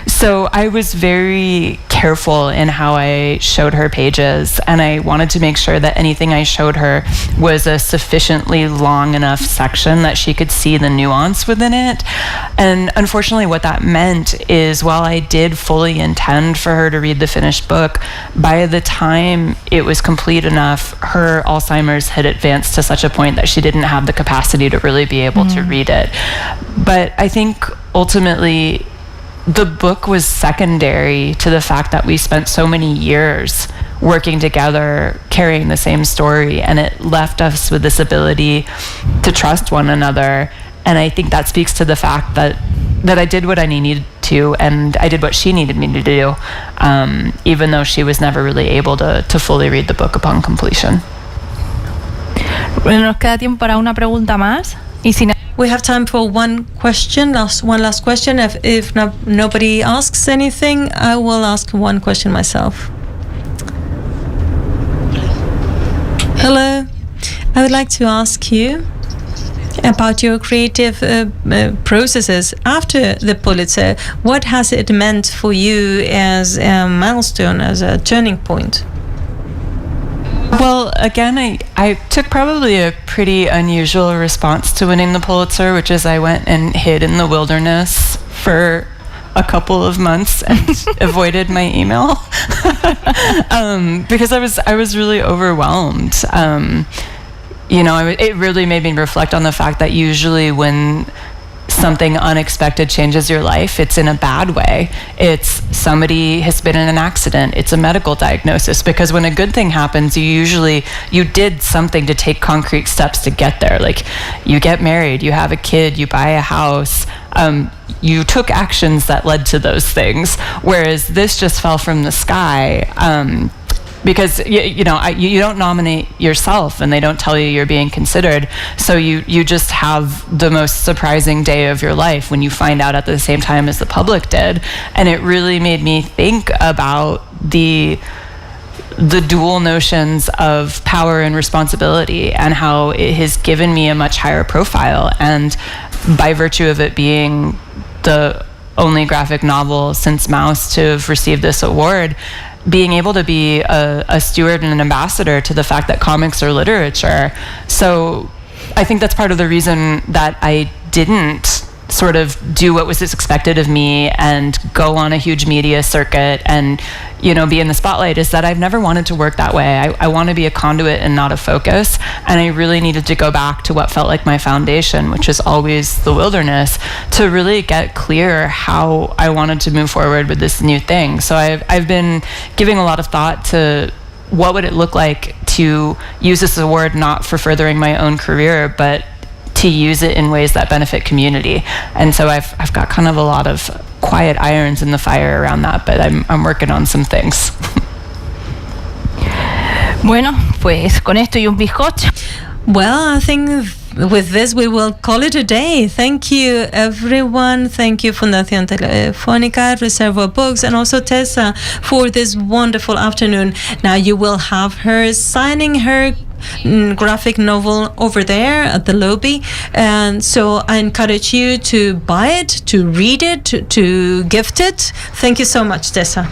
So I was very careful in how I showed her pages, and I wanted to make sure that anything I showed her was a sufficiently long enough section that she could see the nuance within it. And unfortunately, what that meant is, while I did fully intend for her to read the finished book, by the time it was complete enough, her Alzheimer's had advanced to such a point that she didn't have the capacity to really be able to read it. But I think ultimately the book was secondary to the fact that we spent so many years working together, carrying the same story, and it left us with this ability to trust one another. And I think that speaks to the fact that I did what I needed to, and I did what she needed me to do, even though she was never really able to fully read the book upon completion. Bueno, nos queda tiempo para una pregunta más, y si we have time for one last question. If nobody asks anything, I will ask one question myself. Hello, I would like to ask you about your creative processes after the Pulitzer. What has it meant for you as a milestone, as a turning point? Well, again, I took probably a pretty unusual response to winning the Pulitzer, which is I went and hid in the wilderness for a couple of months and avoided my email because I was really overwhelmed. It really made me reflect on the fact that usually when something unexpected changes your life, it's in a bad way. It's somebody has been in an accident. It's a medical diagnosis. Because when a good thing happens, you did something to take concrete steps to get there. Like you get married, you have a kid, you buy a house. You took actions that led to those things. Whereas this just fell from the sky. Because you don't nominate yourself and they don't tell you you're being considered, so you just have the most surprising day of your life when you find out at the same time as the public did. And it really made me think about the dual notions of power and responsibility and how it has given me a much higher profile. And by virtue of it being the only graphic novel since Mouse to have received this award, being able to be a steward and an ambassador to the fact that comics are literature. So I think that's part of the reason that I didn't sort of do what was expected of me and go on a huge media circuit and, be in the spotlight, is that I've never wanted to work that way. I want to be a conduit and not a focus. And I really needed to go back to what felt like my foundation, which is always the wilderness, to really get clear how I wanted to move forward with this new thing. So I've been giving a lot of thought to what would it look like to use this award not for furthering my own career, but to use it in ways that benefit community. And so I've got kind of a lot of quiet irons in the fire around that, but I'm working on some things. Bueno, pues con esto y un bizcocho. Well, I think with this we will call it a day. Thank you, everyone. Thank you, Fundación Telefónica, Reservoir Books, and also Tessa for this wonderful afternoon. Now you will have her signing her graphic novel over there at the lobby, and so I encourage you to buy it, to read it, to gift it. Thank you so much, Tessa.